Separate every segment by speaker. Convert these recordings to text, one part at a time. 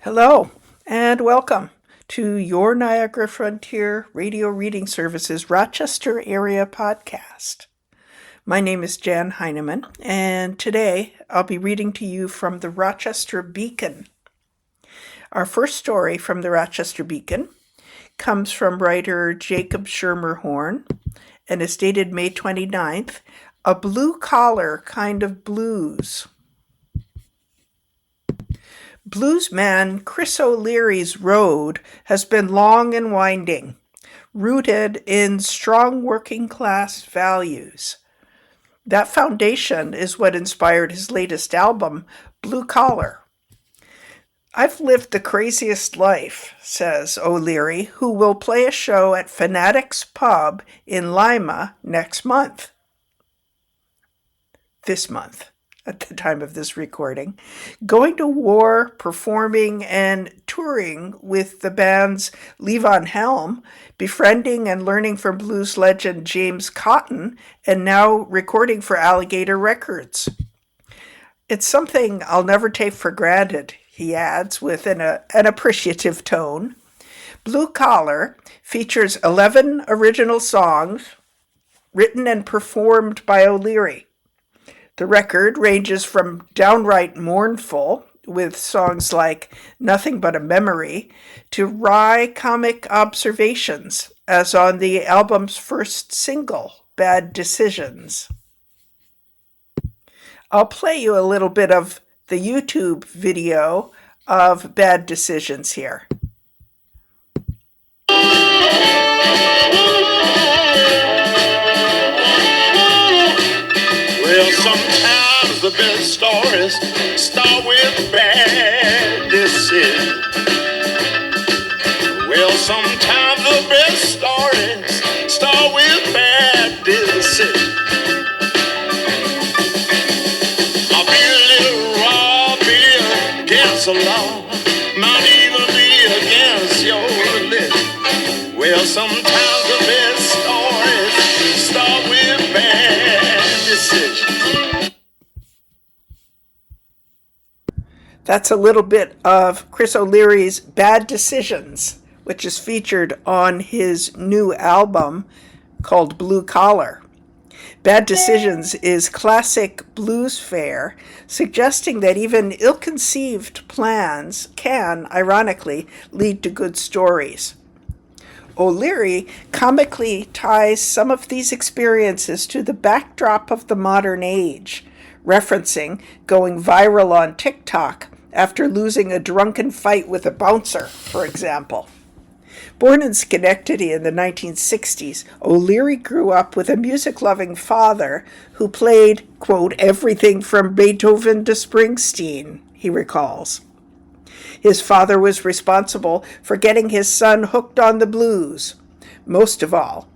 Speaker 1: Hello, and welcome to your Niagara Frontier Radio Reading Services Rochester Area Podcast. My name is Jan Heineman, and today I'll be reading to you from the Rochester Beacon. Our first story from the Rochester Beacon comes from writer Jacob Schermerhorn and is dated May 29th, A Blue-Collar Kind of Blues. Bluesman Chris O'Leary's road has been long and winding, rooted in strong working-class values. That foundation is what inspired his latest album, Blue Collar. "I've lived the craziest life," says O'Leary, who will play a show at Fanatics Pub in Lima next month. This month, at the time of this recording, going to war, performing, and touring with the bands Levon Helm, befriending and learning from blues legend James Cotton, and now recording for Alligator Records. "It's something I'll never take for granted," he adds with an appreciative tone. Blue Collar features 11 original songs written and performed by O'Leary. The record ranges from downright mournful, with songs like Nothing But a Memory, to wry comic observations, as on the album's first single, Bad Decisions. I'll play you a little bit of the YouTube video of Bad Decisions here.
Speaker 2: Well, sometimes the best stories start with bad decisions. Well, sometimes the best stories start with bad decisions. I'll be a little raw, be against the law, might even be against your religion. Well, sometimes the best stories start with bad decisions.
Speaker 1: That's a little bit of Chris O'Leary's Bad Decisions, which is featured on his new album called Blue Collar. Bad Decisions is classic blues fare, suggesting that even ill-conceived plans can, ironically, lead to good stories. O'Leary comically ties some of these experiences to the backdrop of the modern age, referencing going viral on TikTok after losing a drunken fight with a bouncer, for example. Born in Schenectady in the 1960s, O'Leary grew up with a music-loving father who played, quote, everything from Beethoven to Springsteen, he recalls. His father was responsible for getting his son hooked on the blues, most of all.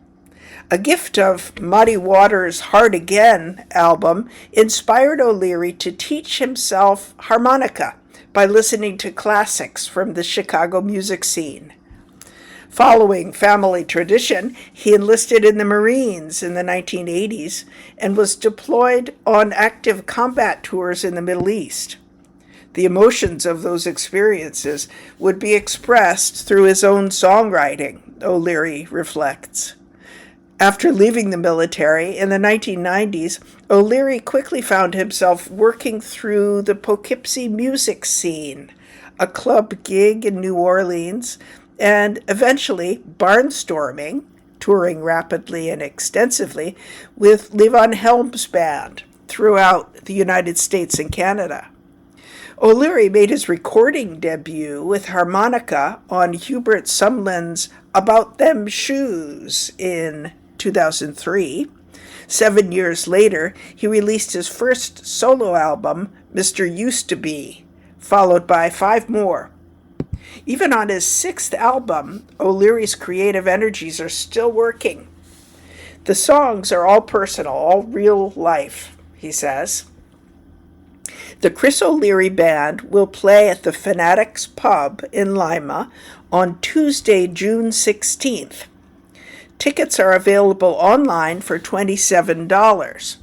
Speaker 1: A gift of Muddy Waters' Hard Again album inspired O'Leary to teach himself harmonica by listening to classics from the Chicago music scene. Following family tradition, he enlisted in the Marines in the 1980s and was deployed on active combat tours in the Middle East. The emotions of those experiences would be expressed through his own songwriting, O'Leary reflects. After leaving the military in the 1990s, O'Leary quickly found himself working through the Poughkeepsie music scene, a club gig in New Orleans, and eventually barnstorming, touring rapidly and extensively, with Levon Helm's band throughout the United States and Canada. O'Leary made his recording debut with harmonica on Hubert Sumlin's About Them Shoes in 2003. 7 years later, he released his first solo album, Mr. Used to Be, followed by 5 more. Even on his 6th album, O'Leary's creative energies are still working. The songs are all personal, all real life, he says. The Chris O'Leary Band will play at the Fanatics Pub in Lima on Tuesday, June 16th. Tickets are available online for $27.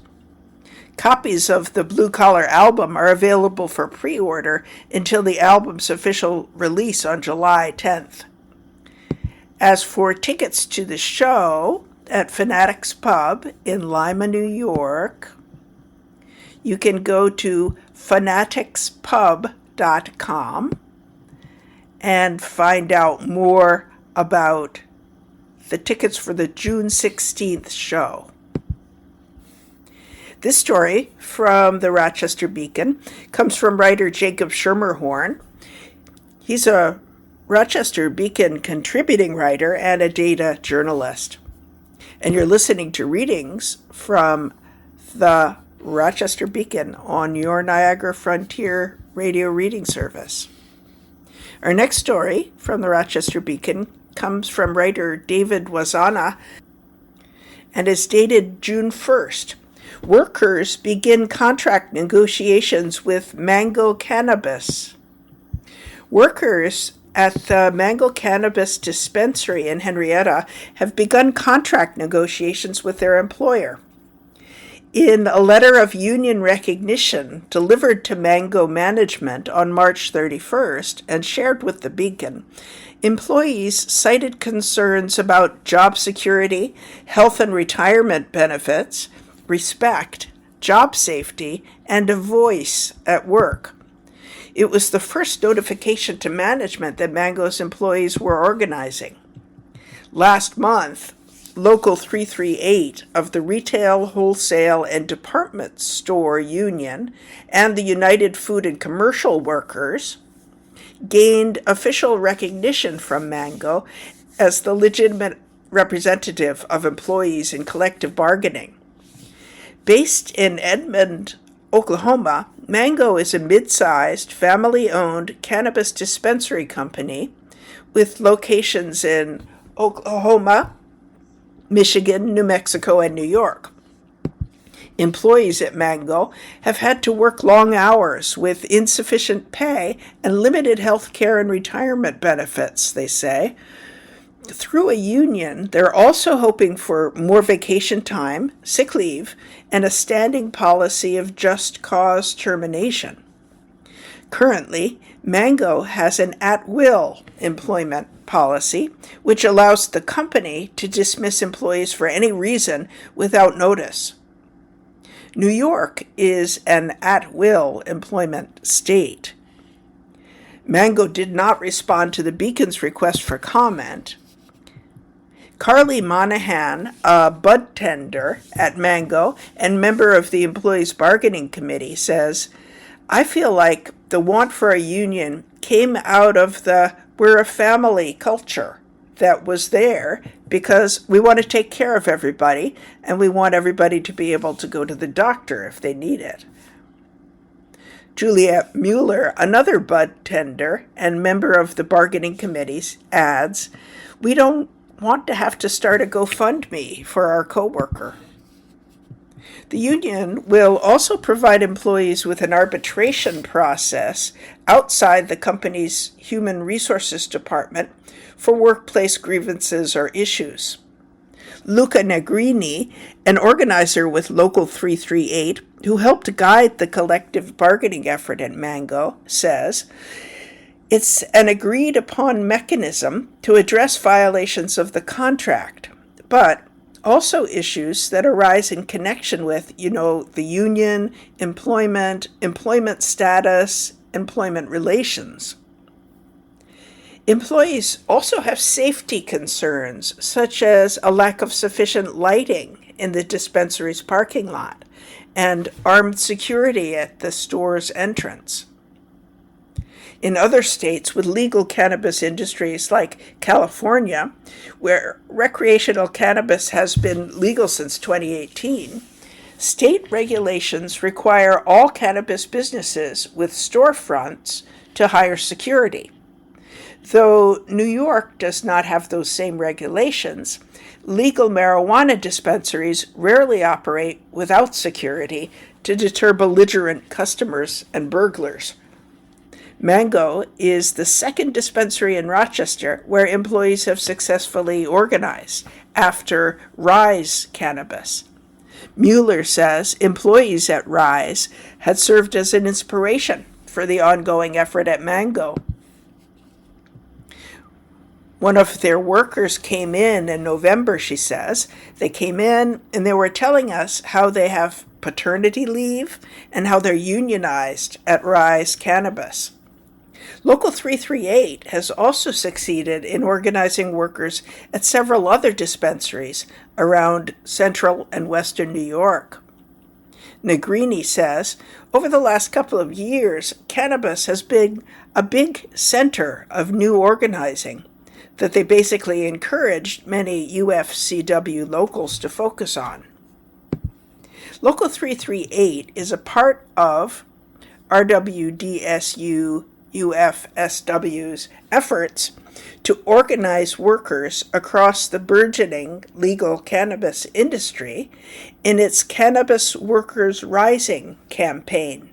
Speaker 1: Copies of the Blue Collar album are available for pre-order until the album's official release on July 10th. As for tickets to the show at Fanatics Pub in Lima, New York, you can go to fanaticspub.com and find out more about the tickets for the June 16th show. This story from the Rochester Beacon comes from writer Jacob Schermerhorn. He's a Rochester Beacon contributing writer and a data journalist. And you're listening to readings from the Rochester Beacon on your Niagara Frontier radio reading service. Our next story from the Rochester Beacon comes from writer David Wazana and is dated June 1st. Workers begin contract negotiations with Mango Cannabis. Workers at the Mango Cannabis Dispensary in Henrietta have begun contract negotiations with their employer. In a letter of union recognition delivered to Mango management on March 31st and shared with the Beacon, employees cited concerns about job security, health and retirement benefits, respect, job safety, and a voice at work. It was the first notification to management that Mango's employees were organizing. Last month, Local 338 of the Retail, Wholesale, and Department Store Union and the United Food and Commercial Workers gained official recognition from Mango as the legitimate representative of employees in collective bargaining. Based in Edmond, Oklahoma, Mango is a mid-sized, family-owned cannabis dispensary company with locations in Oklahoma, Michigan, New Mexico, and New York. Employees at Mango have had to work long hours with insufficient pay and limited health care and retirement benefits, they say. Through a union, they're also hoping for more vacation time, sick leave, and a standing policy of just cause termination. Currently, Mango has an at-will employment policy, which allows the company to dismiss employees for any reason without notice. New York is an at-will employment state. Mango did not respond to the Beacon's request for comment. Carly Monahan, a bud tender at Mango and member of the Employees Bargaining Committee, says, "I feel like the want for a union came out of the we're a family culture that was there because we want to take care of everybody and we want everybody to be able to go to the doctor if they need it." Juliette Mueller, another bud tender and member of the bargaining committees, adds, "We don't want to have to start a GoFundMe for our coworker." The union will also provide employees with an arbitration process outside the company's human resources department for workplace grievances or issues. Luca Negrini, an organizer with Local 338, who helped guide the collective bargaining effort at Mango, says, "It's an agreed-upon mechanism to address violations of the contract, but also issues that arise in connection with, the union, employment status, employment relations." Employees also have safety concerns, such as a lack of sufficient lighting in the dispensary's parking lot and armed security at the store's entrance. In other states with legal cannabis industries like California, where recreational cannabis has been legal since 2018, state regulations require all cannabis businesses with storefronts to hire security. Though New York does not have those same regulations, legal marijuana dispensaries rarely operate without security to deter belligerent customers and burglars. Mango is the second dispensary in Rochester where employees have successfully organized after Rise Cannabis. Mueller says employees at Rise had served as an inspiration for the ongoing effort at Mango. One of their workers came in November, she says. They came in and they were telling us how they have paternity leave and how they're unionized at Rise Cannabis. Local 338 has also succeeded in organizing workers at several other dispensaries around central and western New York. Negrini says, over the last couple of years, cannabis has been a big center of new organizing that they basically encouraged many UFCW locals to focus on. Local 338 is a part of RWDSU UFSW's efforts to organize workers across the burgeoning legal cannabis industry in its Cannabis Workers Rising campaign.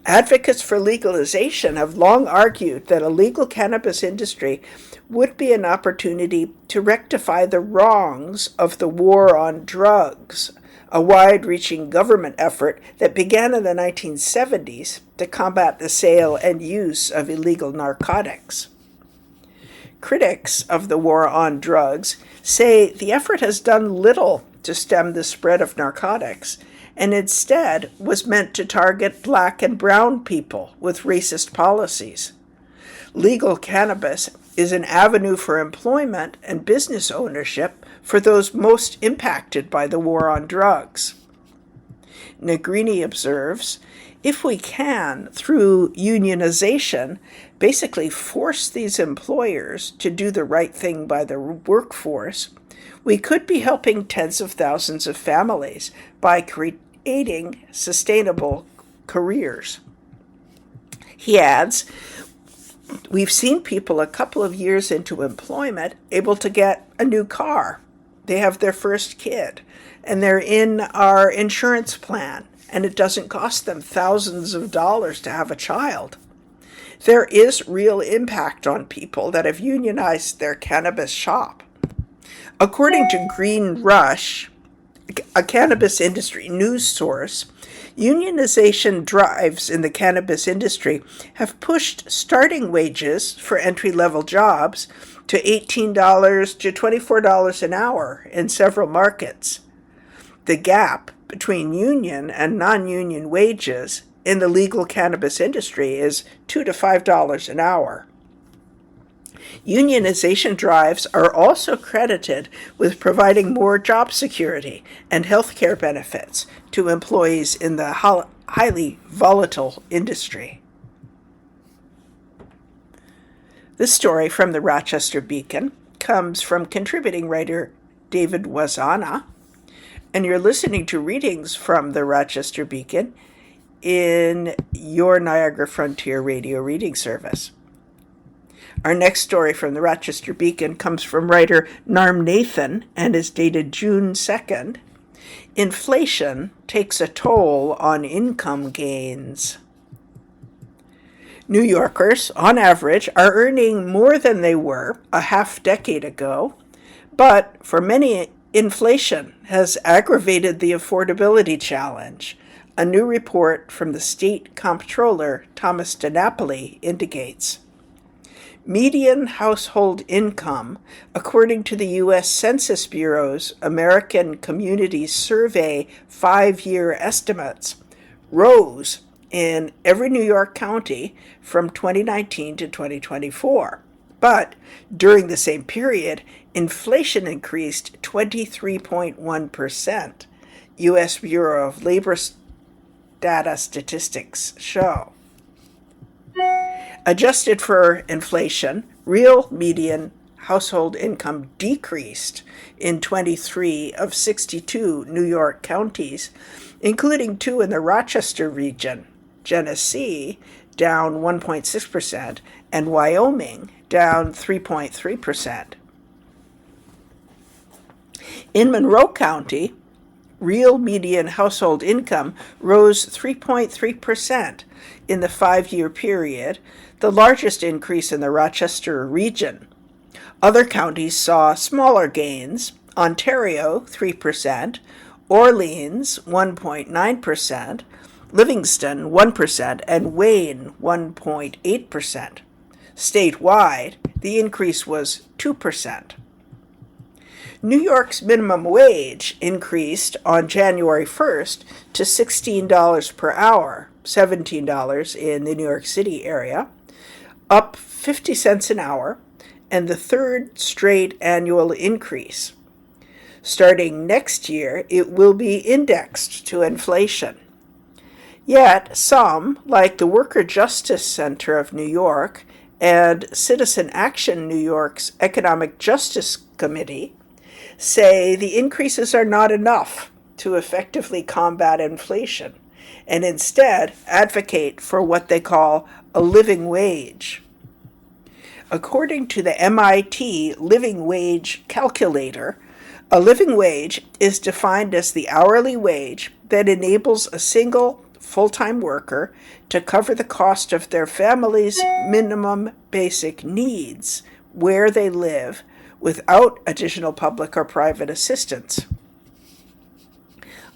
Speaker 1: Advocates for legalization have long argued that a legal cannabis industry would be an opportunity to rectify the wrongs of the war on drugs, a wide-reaching government effort that began in the 1970s to combat the sale and use of illegal narcotics. Critics of the war on drugs say the effort has done little to stem the spread of narcotics and instead was meant to target black and brown people with racist policies. Legal cannabis is an avenue for employment and business ownership for those most impacted by the war on drugs. Negrini observes, if we can, through unionization, basically force these employers to do the right thing by the workforce, we could be helping tens of thousands of families by creating sustainable careers. He adds, we've seen people a couple of years into employment able to get a new car. They have their first kid, and they're in our insurance plan, and it doesn't cost them thousands of dollars to have a child. There is real impact on people that have unionized their cannabis shop. According to Green Rush, a cannabis industry news source, unionization drives in the cannabis industry have pushed starting wages for entry-level jobs to $18 to $24 an hour in several markets. The gap between union and non-union wages in the legal cannabis industry is $2 to $5 an hour. Unionization drives are also credited with providing more job security and health care benefits to employees in the highly volatile industry. This story from the Rochester Beacon comes from contributing writer David Wazana, and you're listening to readings from the Rochester Beacon in your Niagara Frontier Radio reading service. Our next story from the Rochester Beacon comes from writer Narm Nathan and is dated June 2nd. Inflation takes a toll on income gains. New Yorkers, on average, are earning more than they were a half-decade ago, but for many, inflation has aggravated the affordability challenge. A new report from the state comptroller, Thomas DiNapoli, indicates. Median household income, according to the U.S. Census Bureau's American Communities Survey 5-year estimates, rose in every New York county from 2019 to 2024. But during the same period, inflation increased 23.1%, U.S. Bureau of Labor data statistics show. Adjusted for inflation, real median household income decreased in 23 of 62 New York counties, including 2 in the Rochester region, Genesee down 1.6%, and Wyoming down 3.3%. In Monroe County, real median household income rose 3.3% in the 5-year period, the largest increase in the Rochester region. Other counties saw smaller gains: Ontario 3%, Orleans 1.9%, Livingston 1%, and Wayne 1.8%. Statewide, the increase was 2%. New York's minimum wage increased on January 1st to $16 per hour, $17 in the New York City area, up 50 cents an hour, and the third straight annual increase. Starting next year, it will be indexed to inflation. Yet some, like the Worker Justice Center of New York and Citizen Action New York's Economic Justice Committee, say the increases are not enough to effectively combat inflation, and instead advocate for what they call a living wage. According to the MIT Living Wage Calculator, a living wage is defined as the hourly wage that enables a single full-time worker to cover the cost of their family's minimum basic needs where they live without additional public or private assistance.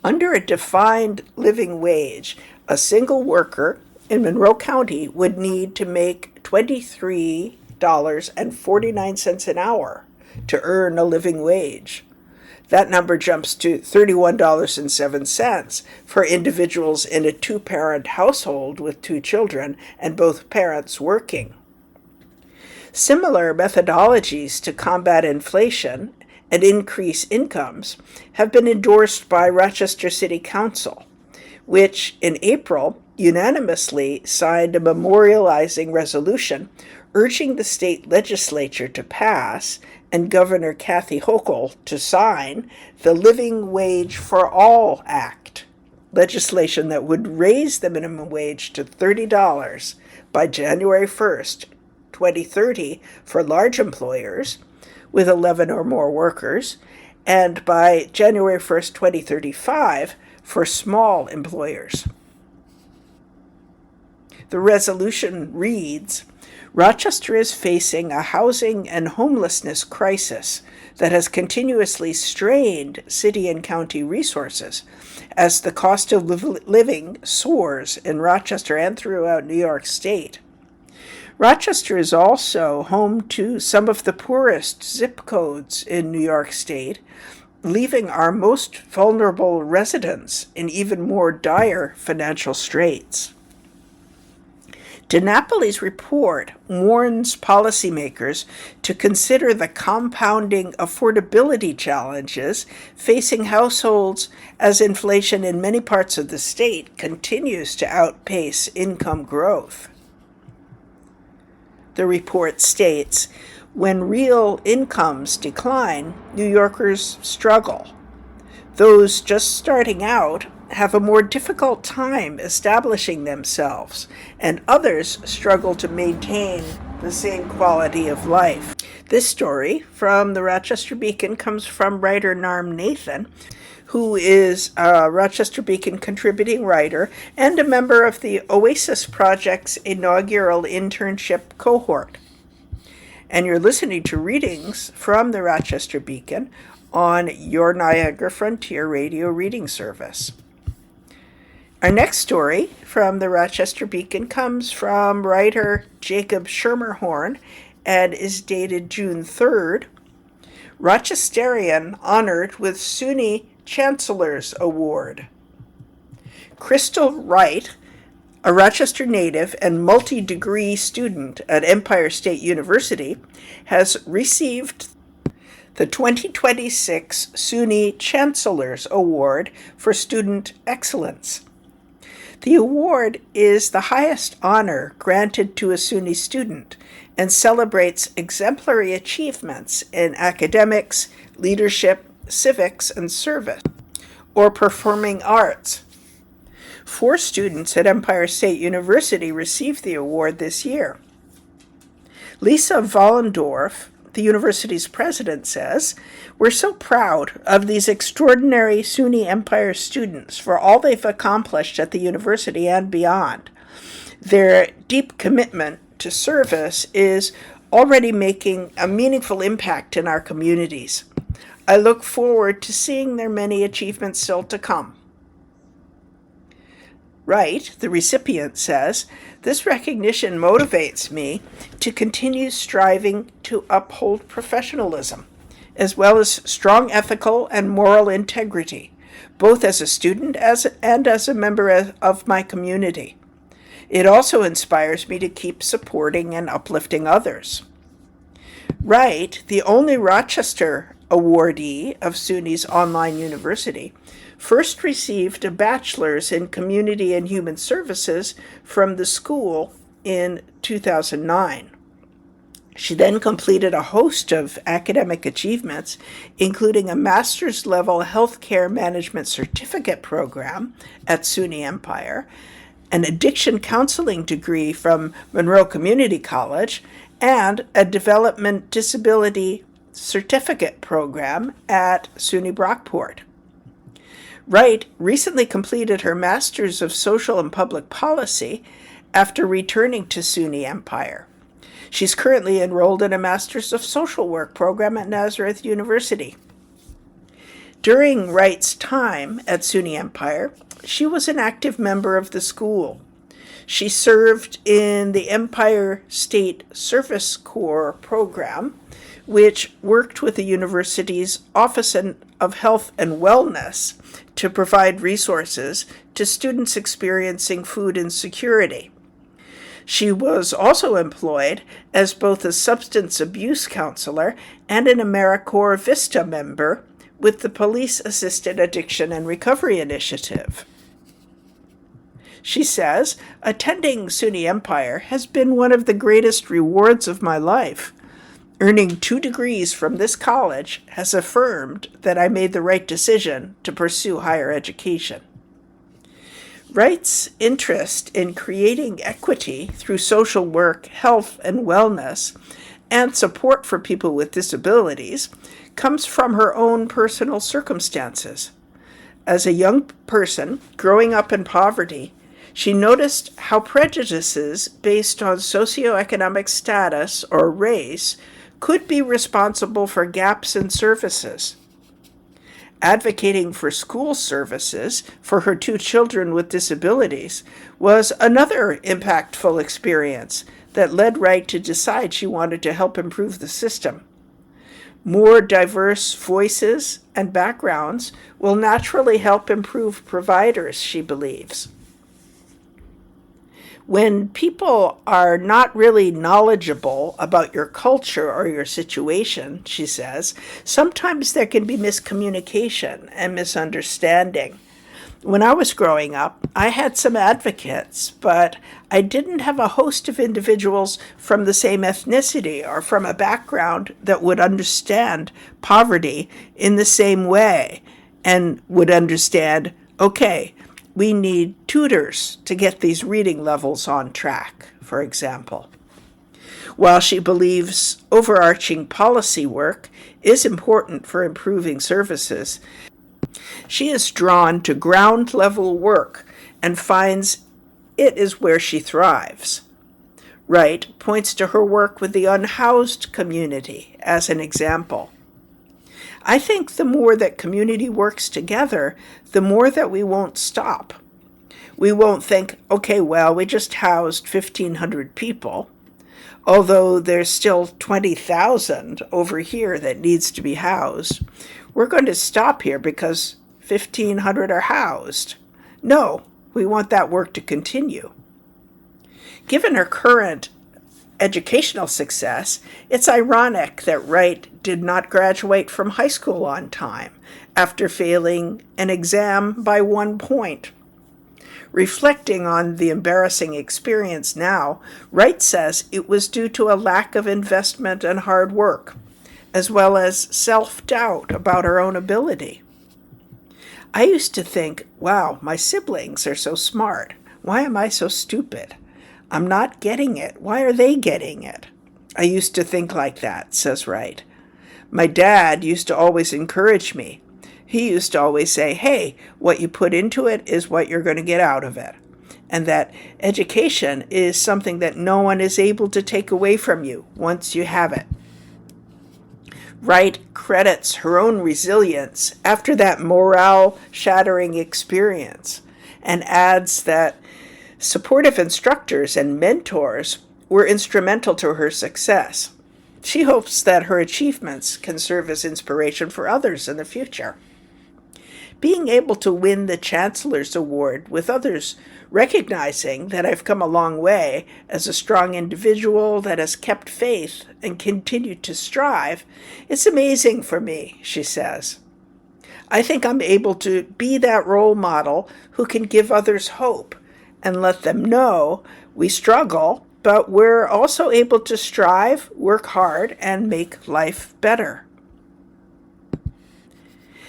Speaker 1: Under a defined living wage, a single worker in Monroe County would need to make $23.49 an hour to earn a living wage. That number jumps to $31.07 for individuals in a two-parent household with two children and both parents working. Similar methodologies to combat inflation and increase incomes have been endorsed by Rochester City Council, which in April unanimously signed a memorializing resolution urging the state legislature to pass and Governor Kathy Hochul to sign the Living Wage for All Act, legislation that would raise the minimum wage to $30 by January 1st, 2030 for large employers with 11 or more workers, and by January 1st, 2035 for small employers. The resolution reads, Rochester is facing a housing and homelessness crisis that has continuously strained city and county resources as the cost of living soars in Rochester and throughout New York State. Rochester is also home to some of the poorest zip codes in New York State, leaving our most vulnerable residents in even more dire financial straits. DiNapoli's report warns policymakers to consider the compounding affordability challenges facing households as inflation in many parts of the state continues to outpace income growth. The report states, when real incomes decline, New Yorkers struggle. Those just starting out have a more difficult time establishing themselves, and others struggle to maintain the same quality of life. This story from the Rochester Beacon comes from writer Narm Nathan, who is a Rochester Beacon contributing writer and a member of the Oasis Project's inaugural internship cohort. And you're listening to readings from the Rochester Beacon on your Niagara Frontier Radio reading service. Our next story from the Rochester Beacon comes from writer Jacob Schermerhorn and is dated June 3rd. Rochesterian honored with SUNY Chancellor's Award. Crystal Wright, a Rochester native and multi-degree student at Empire State University, has received the 2026 SUNY Chancellor's Award for Student Excellence. The award is the highest honor granted to a SUNY student and celebrates exemplary achievements in academics, leadership, civics, and service, or performing arts. 4 students at Empire State University received the award this year. Lisa Vollendorf, the university's president, says, "We're so proud of these extraordinary SUNY Empire students for all they've accomplished at the university and beyond. Their deep commitment to service is already making a meaningful impact in our communities. I look forward to seeing their many achievements still to come. Wright, the recipient, says, "This recognition motivates me to continue striving to uphold professionalism, as well as strong ethical and moral integrity, both as a student and as a member of my community. It also inspires me to keep supporting and uplifting others." Wright, the only Rochester awardee of SUNY's online university, first received a bachelor's in community and human services from the school in 2009. She then completed a host of academic achievements, including a master's level healthcare management certificate program at SUNY Empire, an addiction counseling degree from Monroe Community College, and a development disability certificate program at SUNY Brockport. Wright recently completed her Master's of Social and Public Policy after returning to SUNY Empire. She's currently enrolled in a Master's of Social Work program at Nazareth University. During Wright's time at SUNY Empire, she was an active member of the school. She served in the Empire State Service Corps program, which worked with the university's Office of Health and Wellness to provide resources to students experiencing food insecurity. She was also employed as both a substance abuse counselor and an AmeriCorps Vista member with the Police Assisted Addiction and Recovery Initiative. She says, "Attending SUNY Empire has been one of the greatest rewards of my life. Earning 2 degrees from this college has affirmed that I made the right decision to pursue higher education." Wright's interest in creating equity through social work, health and wellness, and support for people with disabilities comes from her own personal circumstances. As a young person growing up in poverty, she noticed how prejudices based on socioeconomic status or race could be responsible for gaps in services. Advocating for school services for her 2 children with disabilities was another impactful experience that led Wright to decide she wanted to help improve the system. More diverse voices and backgrounds will naturally help improve providers, she believes. When people are not really knowledgeable about your culture or your situation, she says, sometimes there can be miscommunication and misunderstanding. When I was growing up, I had some advocates, but I didn't have a host of individuals from the same ethnicity or from a background that would understand poverty in the same way and would understand, okay, we need tutors to get these reading levels on track, for example. While she believes overarching policy work is important for improving services, she is drawn to ground-level work and finds it is where she thrives. Wright points to her work with the unhoused community as an example. I think the more that community works together, the more that we won't stop. We won't think, okay, well, we just housed 1,500 people, although there's still 20,000 over here that needs to be housed. We're going to stop here because 1,500 are housed. No, we want that work to continue. Given her current educational success, it's ironic that Wright did not graduate from high school on time after failing an exam by 1 point. Reflecting on the embarrassing experience now, Wright says it was due to a lack of investment and hard work, as well as self-doubt about her own ability. I used to think, wow, my siblings are so smart. Why am I so stupid? I'm not getting it. Why are they getting it? I used to think like that, says Wright. My dad used to always encourage me. He used to always say, hey, what you put into it is what you're going to get out of it. And that education is something that no one is able to take away from you once you have it. Wright credits her own resilience after that morale-shattering experience and adds that supportive instructors and mentors were instrumental to her success. She hopes that her achievements can serve as inspiration for others in the future. Being able to win the Chancellor's Award with others recognizing that I've come a long way as a strong individual that has kept faith and continued to strive, it's amazing for me, she says. I think I'm able to be that role model who can give others hope and let them know we struggle, but we're also able to strive, work hard, and make life better.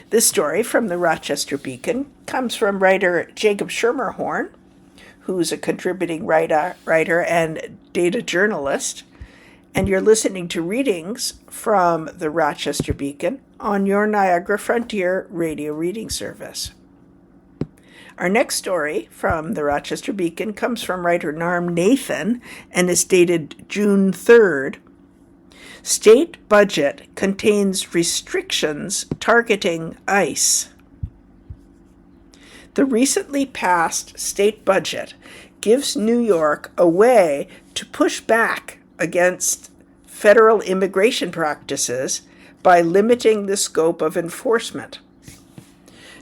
Speaker 1: This story from the Rochester Beacon comes from writer Jacob Schermerhorn, who's a contributing writer and data journalist, and you're listening to readings from the Rochester Beacon on your Niagara Frontier radio reading service. Our next story from the Rochester Beacon comes from writer Narm Nathan and is dated June 3rd. State budget contains restrictions targeting ICE. The recently passed state budget gives New York a way to push back against federal immigration practices by limiting the scope of enforcement.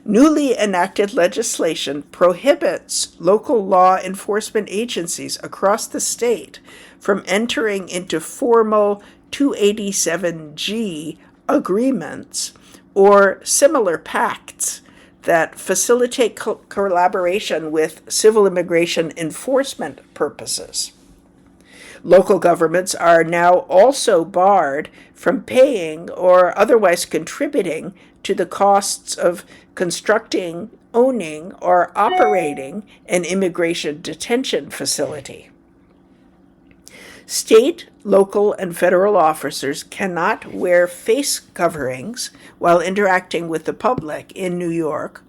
Speaker 1: Newly enacted legislation prohibits local law enforcement agencies across the state from entering into formal 287G agreements or similar pacts that facilitate collaboration with civil immigration enforcement purposes. Local governments are now also barred from paying or otherwise contributing to the costs of constructing, owning, or operating an immigration detention facility. State, local, and federal officers cannot wear face coverings while interacting with the public in New York,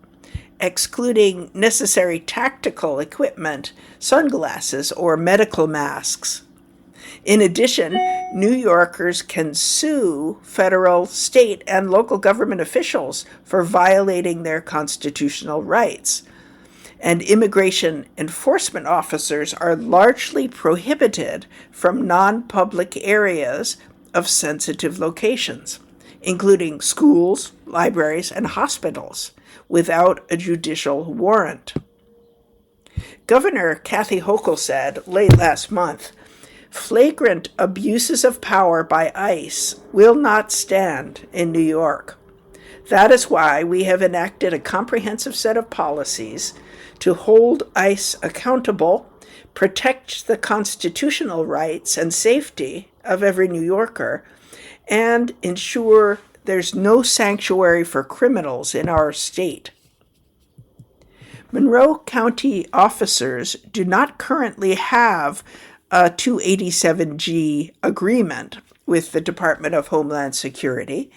Speaker 1: excluding necessary tactical equipment, sunglasses, or medical masks. In addition, New Yorkers can sue federal, state, and local government officials for violating their constitutional rights. And immigration enforcement officers are largely prohibited from non-public areas of sensitive locations, including schools, libraries, and hospitals, without a judicial warrant. Governor Kathy Hochul said late last month, "Flagrant abuses of power by ICE will not stand in New York. That is why we have enacted a comprehensive set of policies to hold ICE accountable, protect the constitutional rights and safety of every New Yorker, and ensure there's no sanctuary for criminals in our state." Monroe County officers do not currently have a 287G agreement with the Department of Homeland Security.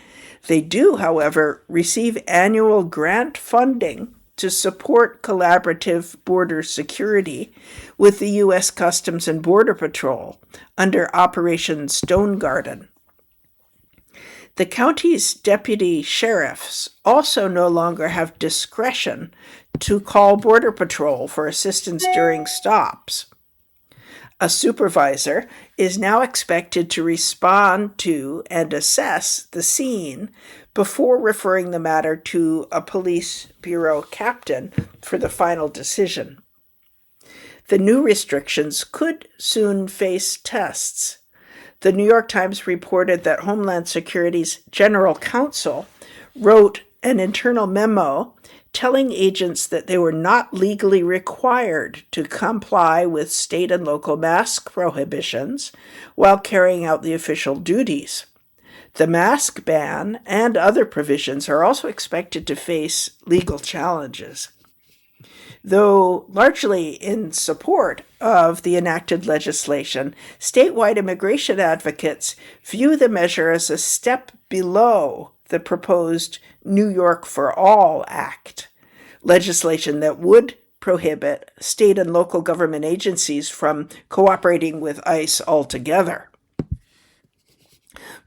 Speaker 1: They do, however, receive annual grant funding to support collaborative border security with the U.S. Customs and Border Patrol under Operation Stone Garden. The county's deputy sheriffs also no longer have discretion to call Border Patrol for assistance during stops. A supervisor is now expected to respond to and assess the scene before referring the matter to a police bureau captain for the final decision. The new restrictions could soon face tests. The New York Times reported that Homeland Security's general counsel wrote an internal memo telling agents that they were not legally required to comply with state and local mask prohibitions while carrying out the official duties. The mask ban and other provisions are also expected to face legal challenges. Though largely in support of the enacted legislation, statewide immigration advocates view the measure as a step below the proposed New York for All Act, legislation that would prohibit state and local government agencies from cooperating with ICE altogether.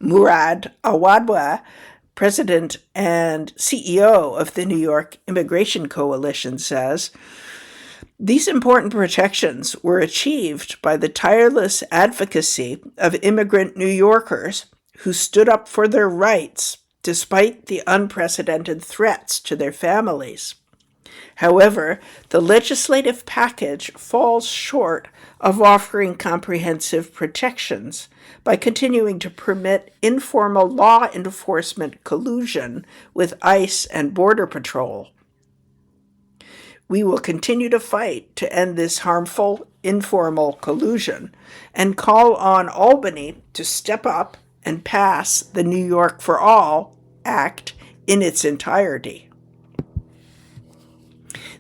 Speaker 1: Murad Awadwa, president and CEO of the New York Immigration Coalition, says, "These important protections were achieved by the tireless advocacy of immigrant New Yorkers who stood up for their rights despite the unprecedented threats to their families. However, the legislative package falls short of offering comprehensive protections by continuing to permit informal law enforcement collusion with ICE and Border Patrol. We will continue to fight to end this harmful, informal collusion and call on Albany to step up and pass the New York for All Act in its entirety."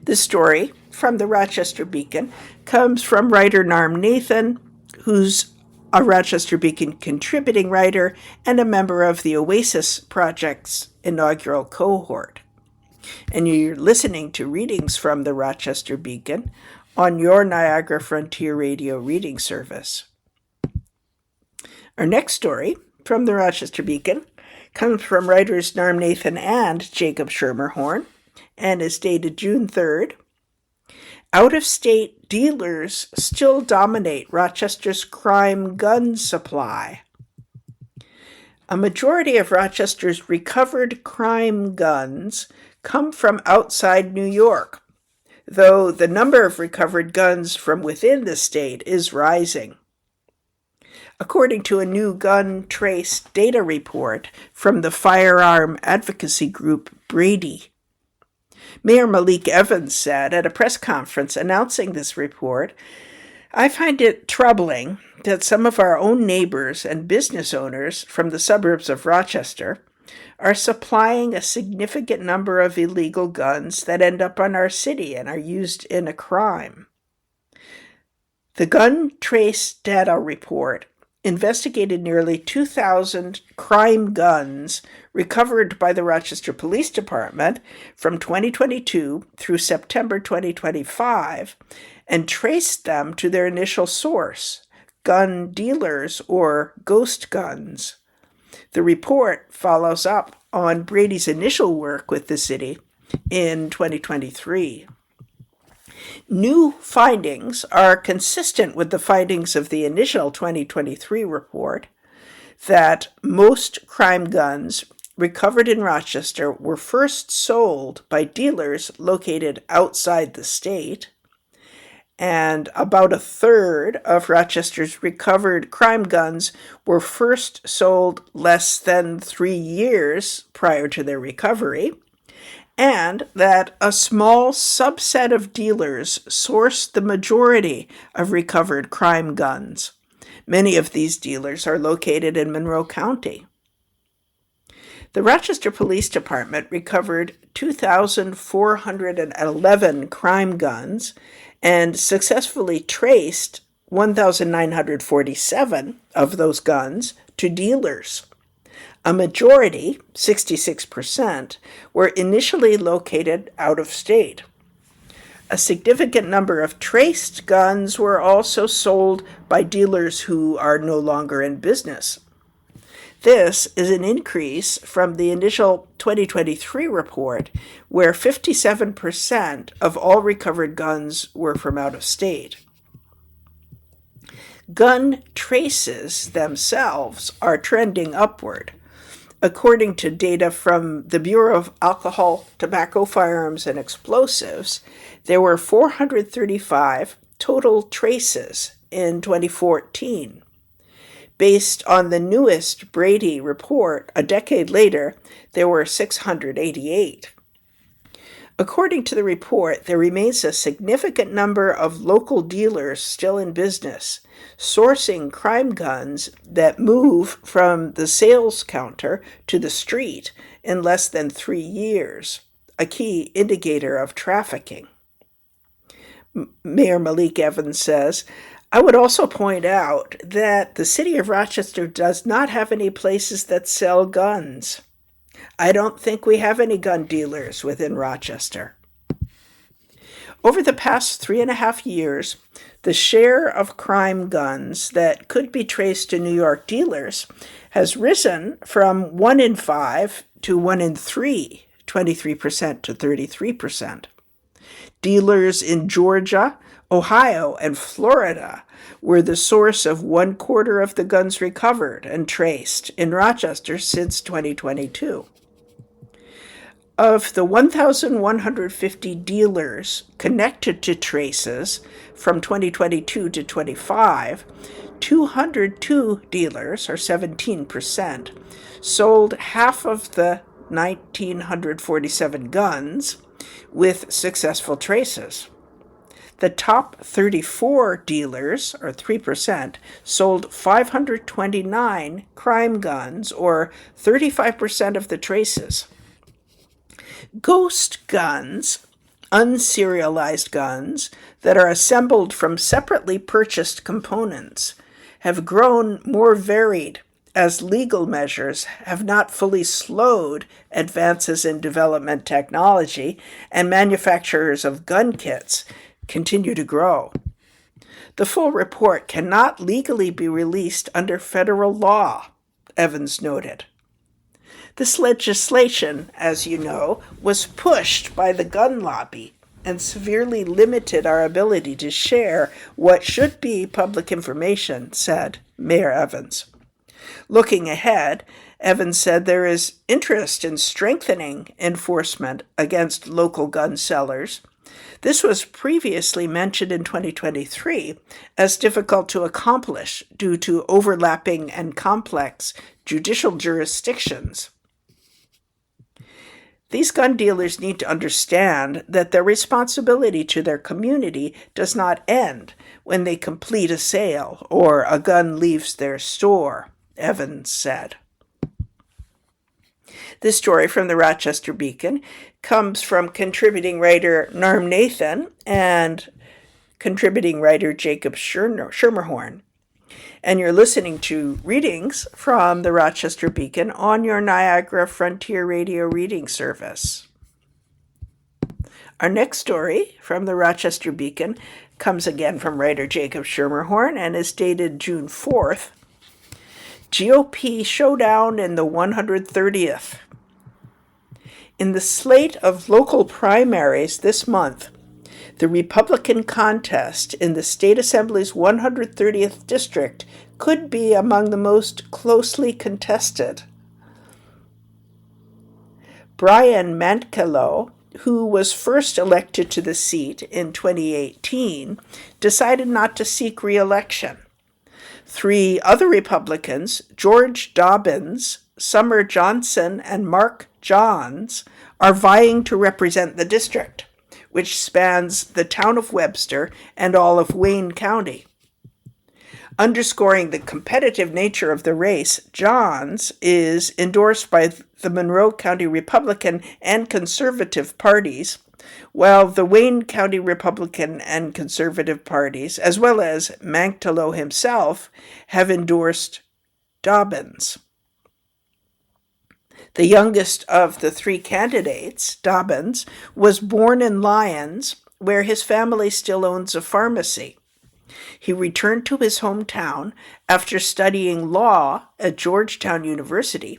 Speaker 1: This story from the Rochester Beacon comes from writer Narm Nathan, who's a Rochester Beacon contributing writer and a member of the Oasis Project's inaugural cohort. And you're listening to readings from the Rochester Beacon on your Niagara Frontier Radio reading service. Our next story from the Rochester Beacon comes from writers Narm Nathan and Jacob Schermerhorn and is dated June 3rd. Out-of-state dealers still dominate Rochester's crime gun supply. A majority of Rochester's recovered crime guns come from outside New York, though the number of recovered guns from within the state is rising. According to a new gun trace data report from the firearm advocacy group Brady. Mayor Malik Evans said at a press conference announcing this report, "I find it troubling that some of our own neighbors and business owners from the suburbs of Rochester are supplying a significant number of illegal guns that end up on our city and are used in a crime." The Gun Trace Data Report investigated nearly 2,000 crime guns recovered by the Rochester Police Department from 2022 through September 2025 and traced them to their initial source, gun dealers or ghost guns. The report follows up on Brady's initial work with the city in 2023. New findings are consistent with the findings of the initial 2023 report that most crime guns recovered in Rochester were first sold by dealers located outside the state, and about a third of Rochester's recovered crime guns were first sold less than 3 years prior to their recovery, and that a small subset of dealers sourced the majority of recovered crime guns. Many of these dealers are located in Monroe County. The Rochester Police Department recovered 2,411 crime guns and successfully traced 1,947 of those guns to dealers. A majority, 66%, were initially located out of state. A significant number of traced guns were also sold by dealers who are no longer in business. This is an increase from the initial 2023 report, where 57% of all recovered guns were from out of state. Gun traces themselves are trending upward. According to data from the Bureau of Alcohol, Tobacco, Firearms, and Explosives, there were 435 total traces in 2014. Based on the newest Brady report, a decade later, there were 688. According to the report, there remains a significant number of local dealers still in business, sourcing crime guns that move from the sales counter to the street in less than 3 years, a key indicator of trafficking. Mayor Malik Evans says, "I would also point out that the city of Rochester does not have any places that sell guns. I don't think we have any gun dealers within Rochester." Over the past 3.5 years, the share of crime guns that could be traced to New York dealers has risen from 1 in 5 to 1 in 3, 23% to 33%. Dealers in Georgia, Ohio, and Florida were the source of 1/4 of the guns recovered and traced in Rochester since 2022. Of the 1,150 dealers connected to traces from 2022 to 25, 202 dealers, or 17%, sold half of the 1,947 guns with successful traces. The top 34 dealers, or 3%, sold 529 crime guns, or 35% of the traces. Ghost guns, unserialized guns that are assembled from separately purchased components, have grown more varied as legal measures have not fully slowed advances in development technology and manufacturers of gun kits continue to grow. The full report cannot legally be released under federal law, Evans noted. This legislation, as you know, was pushed by the gun lobby and severely limited our ability to share what should be public information, said Mayor Evans. Looking ahead, Evans said there is interest in strengthening enforcement against local gun sellers. This was previously mentioned in 2023 as difficult to accomplish due to overlapping and complex judicial jurisdictions. These gun dealers need to understand that their responsibility to their community does not end when they complete a sale or a gun leaves their store, Evans said. This story from the Rochester Beacon comes from contributing writer Narm Nathan and contributing writer Jacob Schermerhorn. And you're listening to readings from the Rochester Beacon on your Niagara Frontier Radio reading service. Our next story from the Rochester Beacon comes again from writer Jacob Schermerhorn and is dated June 4th. GOP showdown in the 130th. In the slate of local primaries this month, the Republican contest in the State Assembly's 130th district could be among the most closely contested. Brian Mantkelo, who was first elected to the seat in 2018, decided not to seek re-election. 3 other Republicans, George Dobbins, Summer Johnson, and Mark Johns, are vying to represent the district, which spans the town of Webster and all of Wayne County. Underscoring the competitive nature of the race, Johns is endorsed by the Monroe County Republican and Conservative parties, while the Wayne County Republican and Conservative parties, as well as Mantkelo himself, have endorsed Dobbins. The youngest of the 3 candidates, Dobbins, was born in Lyons, where his family still owns a pharmacy. He returned to his hometown after studying law at Georgetown University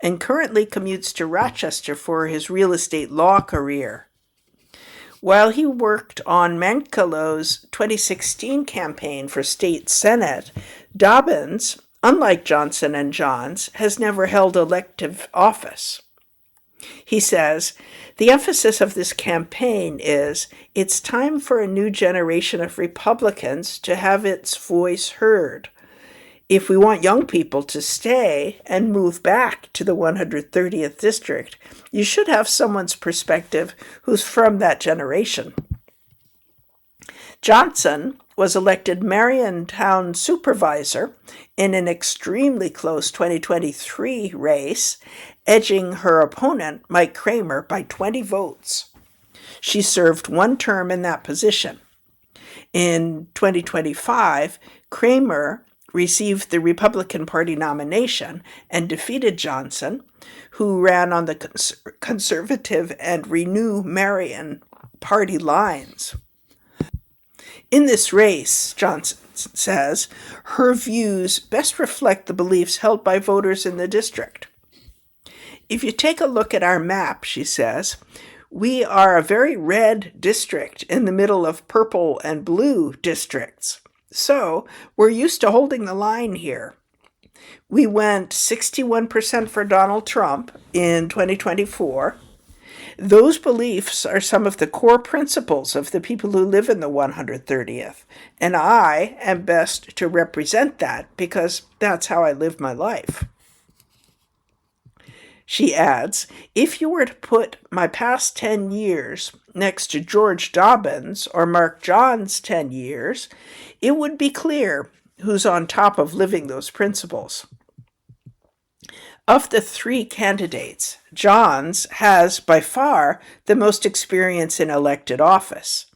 Speaker 1: and currently commutes to Rochester for his real estate law career. While he worked on Mantkelo's 2016 campaign for state senate, Dobbins, unlike Johnson and Johns, has never held elective office. He says, "The emphasis of this campaign is, it's time for a new generation of Republicans to have its voice heard. If we want young people to stay and move back to the 130th district, you should have someone's perspective who's from that generation." Johnson was elected Marion Town Supervisor in an extremely close 2023 race, edging her opponent, Mike Kramer, by 20 votes. She served 1 term in that position. In 2025, Kramer received the Republican Party nomination and defeated Johnson, who ran on the Conservative and Renew Marion party lines. In this race, Johnson says, her views best reflect the beliefs held by voters in the district. If you take a look at our map, she says, we are a very red district in the middle of purple and blue districts. So we're used to holding the line here. We went 61% for Donald Trump in 2024. Those beliefs are some of the core principles of the people who live in the 130th, and I am best to represent that because that's how I live my life. She adds, if you were to put my past 10 years next to George Dobbins or Mark John's 10 years, it would be clear who's on top of living those principles. Of the three candidates, Johns has by far the most experience in elected office.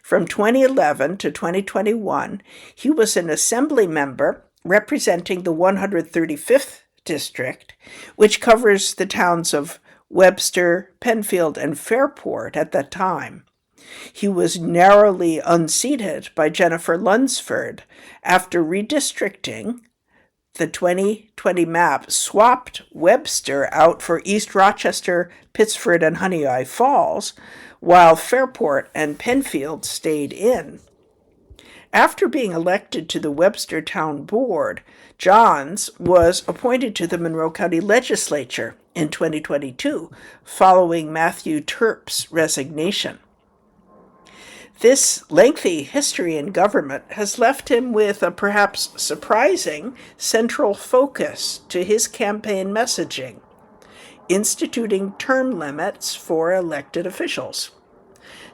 Speaker 1: From 2011 to 2021, he was an assembly member representing the 135th district, which covers the towns of Webster, Penfield, and Fairport at that time. He was narrowly unseated by Jennifer Lunsford after redistricting. The 2020 map swapped Webster out for East Rochester, Pittsford, and Honeoye Falls, while Fairport and Penfield stayed in. After being elected to the Webster Town Board, Johns was appointed to the Monroe County Legislature in 2022, following Matthew Terp's resignation. This lengthy history in government has left him with a perhaps surprising central focus to his campaign messaging, instituting term limits for elected officials.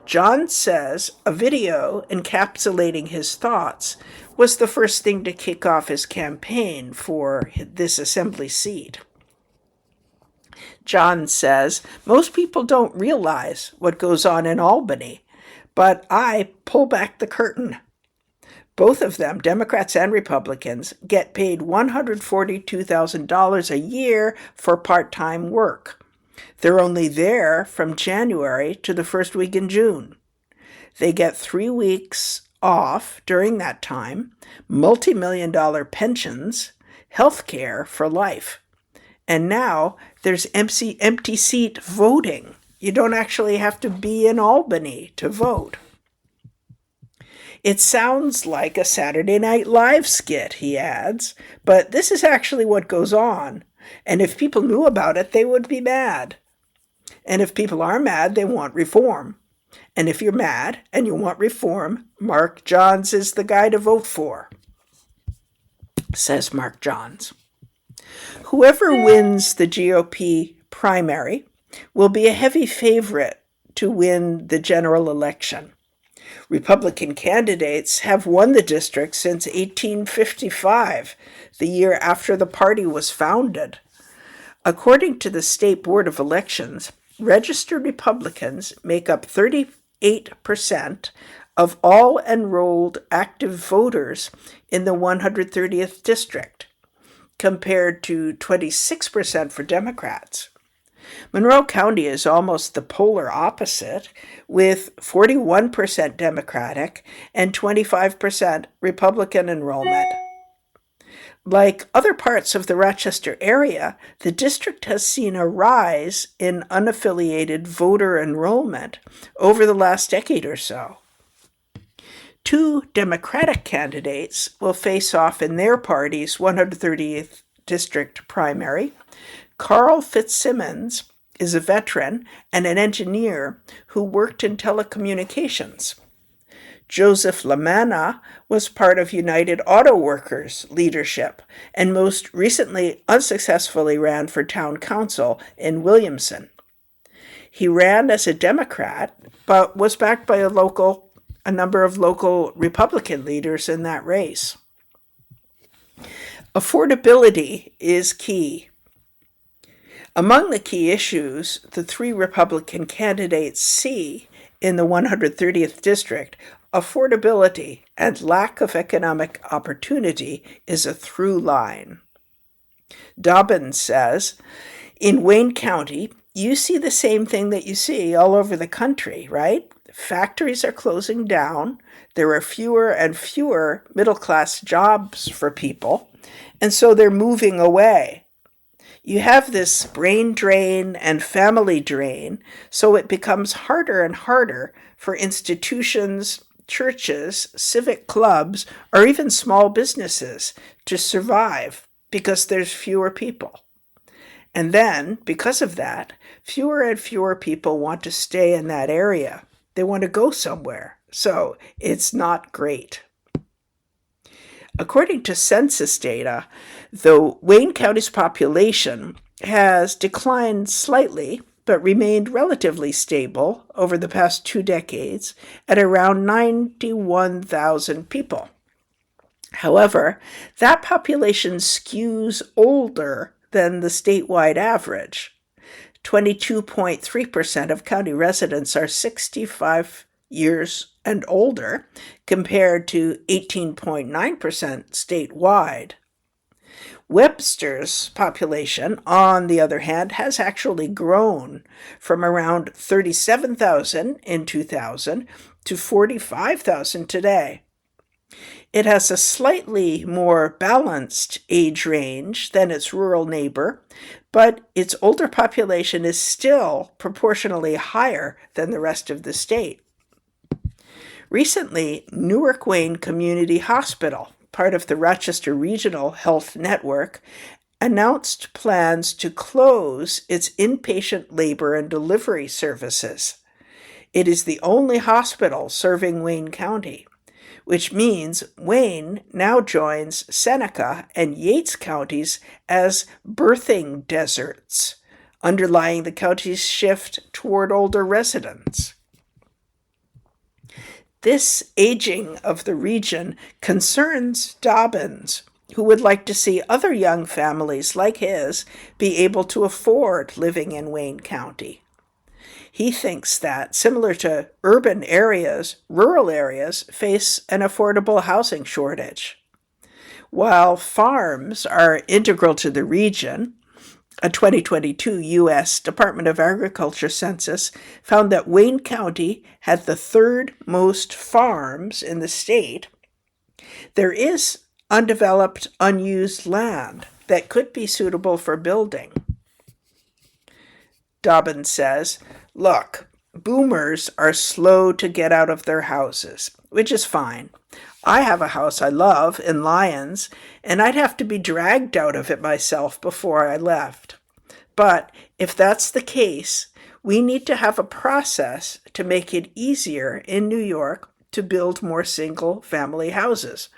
Speaker 1: John says a video encapsulating his thoughts was the first thing to kick off his campaign for this assembly seat. John says, most people don't realize what goes on in Albany, but I pull back the curtain. Both of them, Democrats and Republicans, get paid $142,000 a year for part-time work. They're only there from January to the first week in June. They get 3 weeks off during that time, multi-million-dollar pensions, health care for life. And now there's empty seat voting. You don't actually have to be in Albany to vote. It sounds like a Saturday Night Live skit, he adds, but this is actually what goes on. And if people knew about it, they would be mad. And if people are mad, they want reform. And if you're mad and you want reform, Mark Johns is the guy to vote for, says Mark Johns. Whoever wins the GOP primary will be a heavy favorite to win the general election. Republican candidates have won the district since 1855, the year after the party was founded. According to the State Board of Elections, registered Republicans make up 38% of all enrolled active voters in the 130th district, compared to 26% for Democrats. Monroe County is almost the polar opposite, with 41% Democratic and 25% Republican enrollment. Like other parts of the Rochester area, the district has seen a rise in unaffiliated voter enrollment over the last decade or so. 2 Democratic candidates will face off in their party's 130th district primary. Carl Fitzsimmons is a veteran and an engineer who worked in telecommunications. Joseph Lamanna was part of United Auto Workers leadership and most recently unsuccessfully ran for town council in Williamson. He ran as a Democrat, but was backed by a number of local Republican leaders in that race. Affordability is key. Among the key issues the 3 Republican candidates see in the 130th district affordability and lack of economic opportunity is a through line. Dobbins says, in Wayne County, you see the same thing that you see all over the country, right? Factories are closing down. There are fewer and fewer middle-class jobs for people, and so they're moving away. You have this brain drain and family drain, so it becomes harder and harder for institutions, churches, civic clubs, or even small businesses to survive because there's fewer people. And then, because of that, fewer and fewer people want to stay in that area. They want to go somewhere. So it's not great. According to census data, the Wayne County's population has declined slightly, but remained relatively stable over the past 2 decades at around 91,000 people. However, that population skews older than the statewide average. 22.3% of county residents are 65 years and older, compared to 18.9% statewide. Webster's population, on the other hand, has actually grown from around 37,000 in 2000 to 45,000 today. It has a slightly more balanced age range than its rural neighbor, but its older population is still proportionally higher than the rest of the state. Recently, Newark Wayne Community Hospital, part of the Rochester Regional Health Network, announced plans to close its inpatient labor and delivery services. It is the only hospital serving Wayne County, which means Wayne now joins Seneca and Yates counties as birthing deserts, underlying the county's shift toward older residents. This aging of the region concerns Dobbins, who would like to see other young families like his be able to afford living in Wayne County. He thinks that, similar to urban areas, rural areas face an affordable housing shortage. While farms are integral to the region, a 2022 U.S. Department of Agriculture census found that Wayne County had the third most farms in the state. There is undeveloped, unused land that could be suitable for building. Dobbins says, look, boomers are slow to get out of their houses, which is fine. I have a house I love in Lyons, and I'd have to be dragged out of it myself before I left. But if that's the case, we need to have a process to make it easier in New York to build more single-family houses.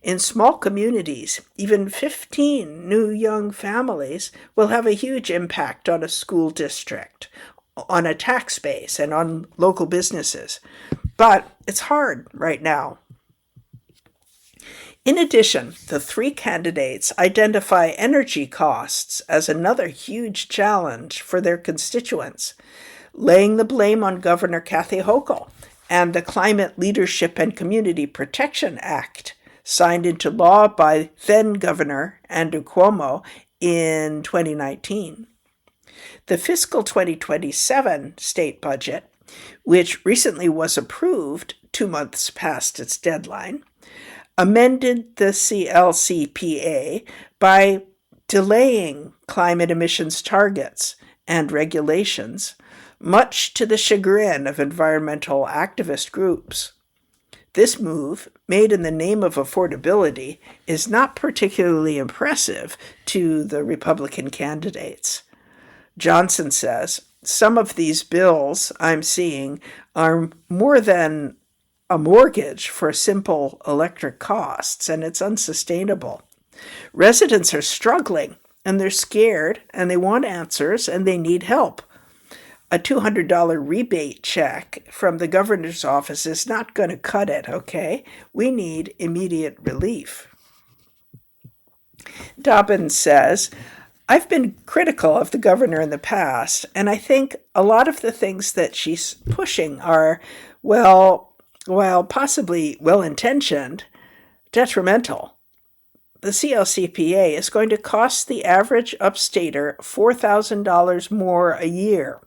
Speaker 1: In small communities, even 15 new young families will have a huge impact on a school district, on a tax base, and on local businesses. But it's hard right now. In addition, the 3 candidates identify energy costs as another huge challenge for their constituents, laying the blame on Governor Kathy Hochul and the Climate Leadership and Community Protection Act, signed into law by then-Governor Andrew Cuomo in 2019. The fiscal 2027 state budget, which recently was approved 2 months past its deadline, amended the CLCPA by delaying climate emissions targets and regulations, much to the chagrin of environmental activist groups. This move, made in the name of affordability, is not particularly impressive to the Republican candidates. Johnson says, some of these bills I'm seeing are more than a mortgage for simple electric costs, and it's unsustainable. Residents are struggling, and they're scared, and they want answers, and they need help. A $200 rebate check from the governor's office is not going to cut it, okay? We need immediate relief. Dobbins says, I've been critical of the governor in the past, and I think a lot of the things that she's pushing are, well, while possibly well-intentioned, detrimental. The CLCPA is going to cost the average upstater $4,000 more a year.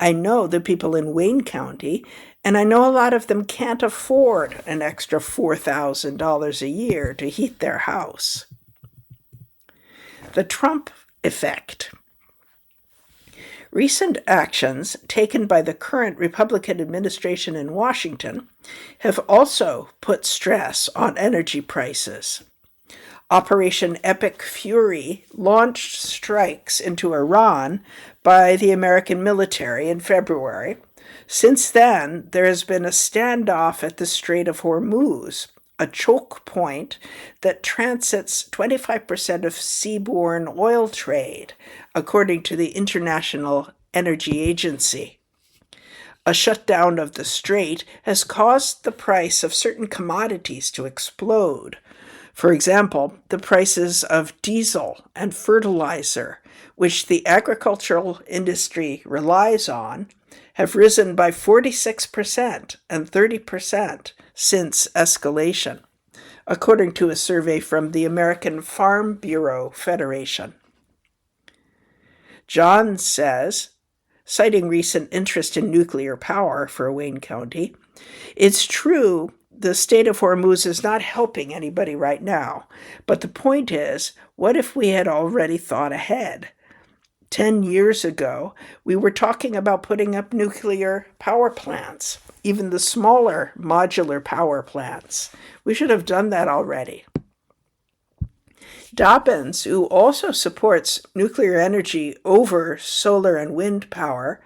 Speaker 1: I know the people in Wayne County, and I know a lot of them can't afford an extra $4,000 a year to heat their house. The Trump effect. Recent actions taken by the current Republican administration in Washington have also put stress on energy prices. Operation Epic Fury launched strikes into Iran by the American military in February. Since then, there has been a standoff at the Strait of Hormuz, a choke point that transits 25% of seaborne oil trade, according to the International Energy Agency. A shutdown of the strait has caused the price of certain commodities to explode. For example, the prices of diesel and fertilizer, which the agricultural industry relies on, have risen by 46% and 30% since escalation, according to a survey from the American Farm Bureau Federation. John says, citing recent interest in nuclear power for Wayne County, "It's true the state of Hormuz is not helping anybody right now, but the point is, what if we had already thought ahead? 10 years ago, we were talking about putting up nuclear power plants, even the smaller modular power plants. We should have done that already." Dobbins, who also supports nuclear energy over solar and wind power,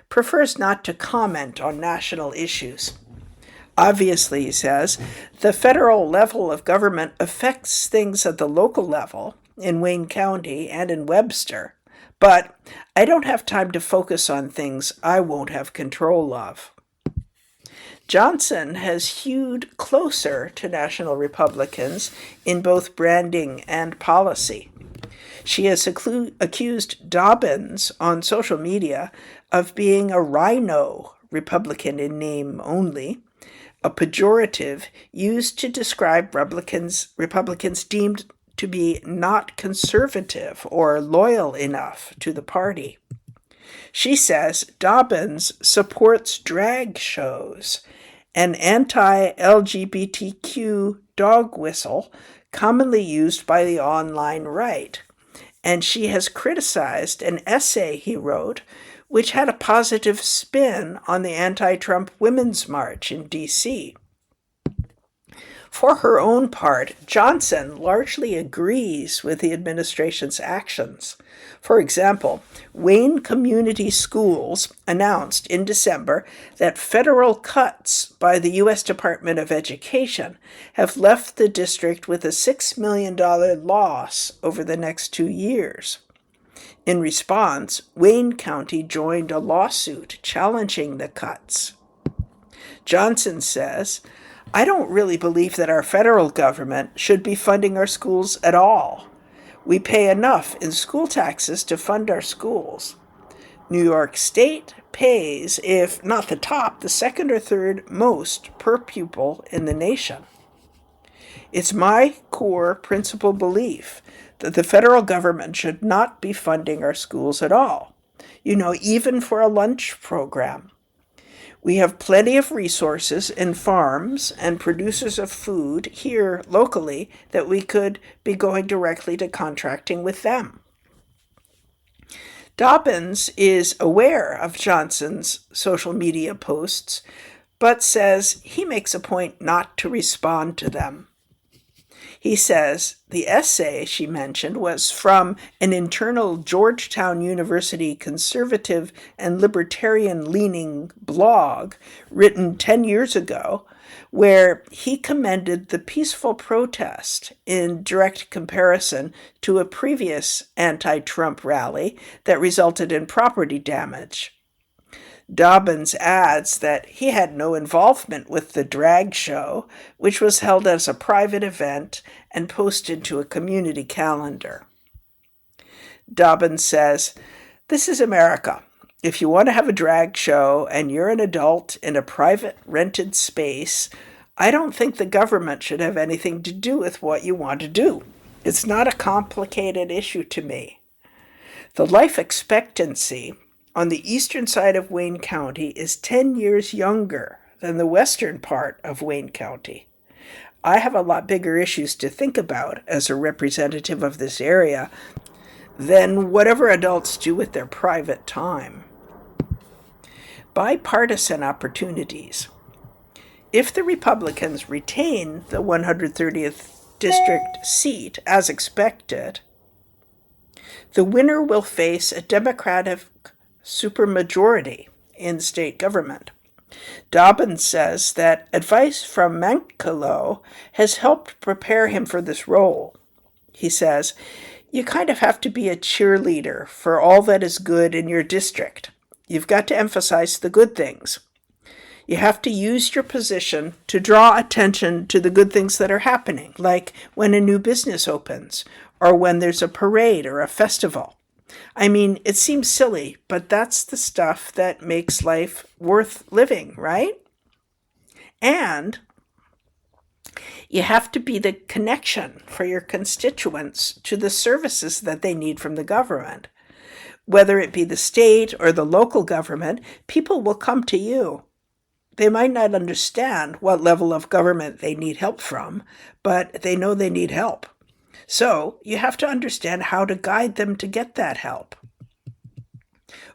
Speaker 1: prefers not to comment on national issues. Obviously, he says, the federal level of government affects things at the local level, in Wayne County and in Webster, but I don't have time to focus on things I won't have control of. Johnson has hewed closer to national Republicans in both branding and policy. She has accused Dobbins on social media of being a rhino Republican in name only, a pejorative used to describe Republicans deemed to be not conservative or loyal enough to the party. She says Dobbins supports drag shows, an anti-LGBTQ dog whistle commonly used by the online right, and she has criticized an essay he wrote which had a positive spin on the anti-Trump Women's March in D.C. For her own part, Johnson largely agrees with the administration's actions. For example, Wayne Community Schools announced in December that federal cuts by the U.S. Department of Education have left the district with a $6 million loss over the next 2 years. In response, Wayne County joined a lawsuit challenging the cuts. Johnson says, "I don't really believe that our federal government should be funding our schools at all. We pay enough in school taxes to fund our schools. New York State pays, if not the top, the second or third most per pupil in the nation. It's my core principal belief that the federal government should not be funding our schools at all, even for a lunch program. We have plenty of resources in farms and producers of food here locally that we could be going directly to contracting with them." Dobbins is aware of Johnson's social media posts, but says he makes a point not to respond to them. He says the essay she mentioned was from an internal Georgetown University conservative and libertarian-leaning blog written 10 years ago, where he commended the peaceful protest in direct comparison to a previous anti-Trump rally that resulted in property damage. Dobbins adds that he had no involvement with the drag show, which was held as a private event and posted to a community calendar. Dobbins says, "This is America. If you want to have a drag show and you're an adult in a private rented space, I don't think the government should have anything to do with what you want to do. It's not a complicated issue to me. The life expectancy on the eastern side of Wayne County is 10 years younger than the western part of Wayne County. I have a lot bigger issues to think about as a representative of this area than whatever adults do with their private time. Bipartisan opportunities. If the Republicans retain the 130th district seat as expected, the winner will face a Democratic supermajority in state government. Dobbins says that advice from Mankelow has helped prepare him for this role. He says, "You kind of have to be a cheerleader for all that is good in your district. You've got to emphasize the good things. You have to use your position to draw attention to the good things that are happening, like when a new business opens, or when there's a parade or a festival. I mean, it seems silly, but that's the stuff that makes life worth living, right? And you have to be the connection for your constituents to the services that they need from the government. Whether it be the state or the local government, people will come to you. They might not understand what level of government they need help from, but they know they need help. So you have to understand how to guide them to get that help."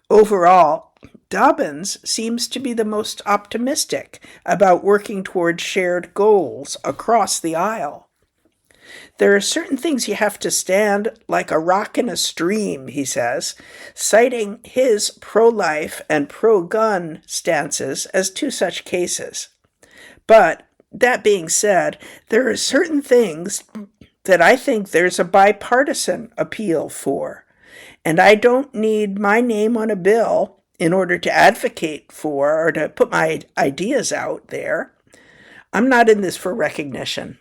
Speaker 1: Overall, Dobbins seems to be the most optimistic about working toward shared goals across the aisle. "There are certain things you have to stand like a rock in a stream," he says, citing his pro-life and pro-gun stances as two such cases. "But that being said, there are certain things that I think there's a bipartisan appeal for, and I don't need my name on a bill in order to advocate for or to put my ideas out there. I'm not in this for recognition."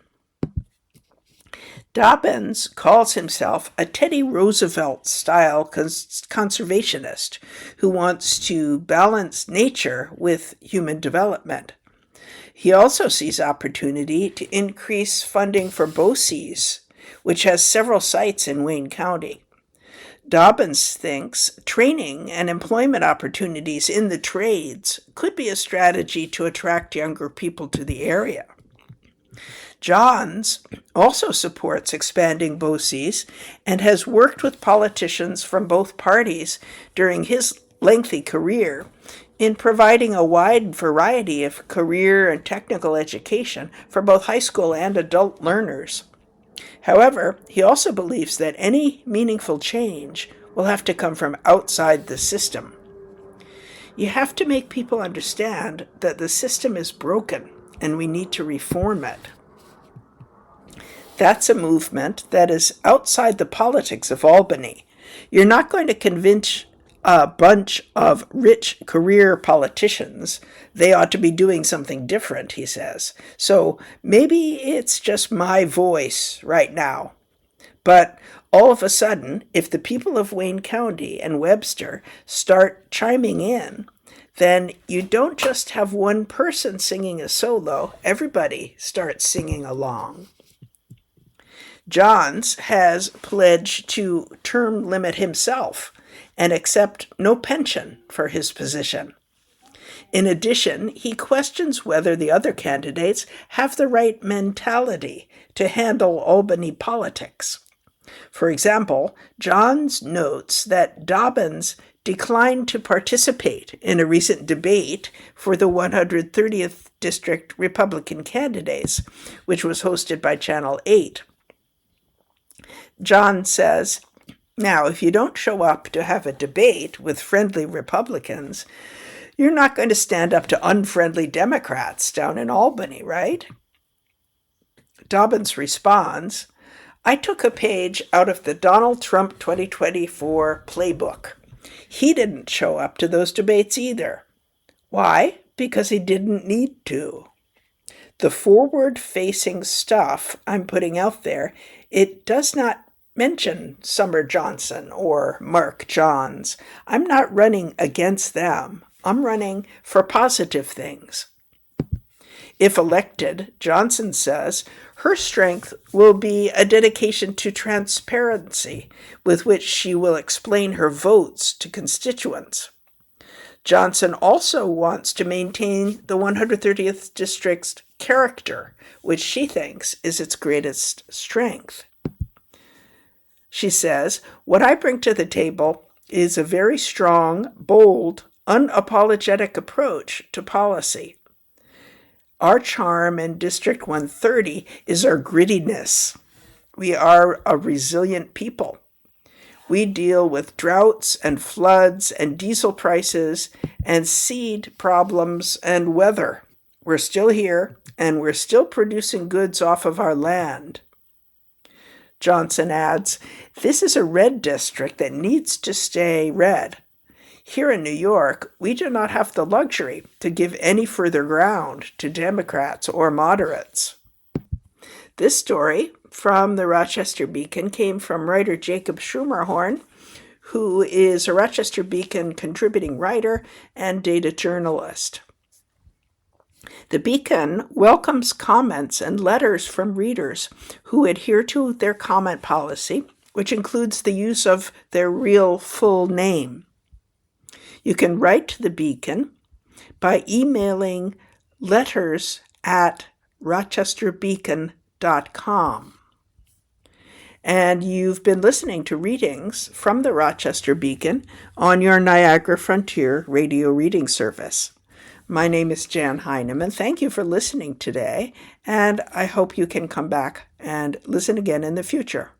Speaker 1: Dobbins calls himself a Teddy Roosevelt-style conservationist who wants to balance nature with human development. He also sees opportunity to increase funding for BOCES, which has several sites in Wayne County. Dobbins thinks training and employment opportunities in the trades could be a strategy to attract younger people to the area. Johns also supports expanding BOCES and has worked with politicians from both parties during his lengthy career in providing a wide variety of career and technical education for both high school and adult learners. However, he also believes that any meaningful change will have to come from outside the system. You have to make people understand that the system is broken and we need to reform it. That's a movement that is outside the politics of Albany. You're not going to convince a bunch of rich career politicians they ought to be doing something different, he says. So maybe it's just my voice right now. But all of a sudden, if the people of Wayne County and Webster start chiming in, then you don't just have one person singing a solo, everybody starts singing along. Johns has pledged to term limit himself and accept no pension for his position. In addition, he questions whether the other candidates have the right mentality to handle Albany politics. For example, Johns notes that Dobbins declined to participate in a recent debate for the 130th District Republican candidates, which was hosted by Channel 8. John says, "Now, if you don't show up to have a debate with friendly Republicans, you're not going to stand up to unfriendly Democrats down in Albany, right?" Dobbins responds, "I took a page out of the Donald Trump 2024 playbook. He didn't show up to those debates either. Why? Because he didn't need to. The forward-facing stuff I'm putting out there, it does not mention Summer Johnson or Mark Johns. I'm not running against them. I'm running for positive things. If elected, Johnson says, her strength will be a dedication to transparency with which she will explain her votes to constituents. Johnson also wants to maintain the 130th District's character, which she thinks is its greatest strength. She says, what I bring to the table is a very strong, bold, unapologetic approach to policy. Our charm in District 130 is our grittiness. We are a resilient people. We deal with droughts and floods and diesel prices and seed problems and weather. We're still here, and we're still producing goods off of our land. Johnson adds, this is a red district that needs to stay red. Here in New York, we do not have the luxury to give any further ground to Democrats or moderates. This story from the Rochester Beacon came from writer Jacob Schumerhorn, who is a Rochester Beacon contributing writer and data journalist. The Beacon welcomes comments and letters from readers who adhere to their comment policy, which includes the use of their real full name. You can write to the Beacon by emailing letters@rochesterbeacon.com. And you've been listening to readings from the Rochester Beacon on your Niagara Frontier radio reading service. My name is Jan Heineman. Thank you for listening today, and I hope you can come back and listen again in the future.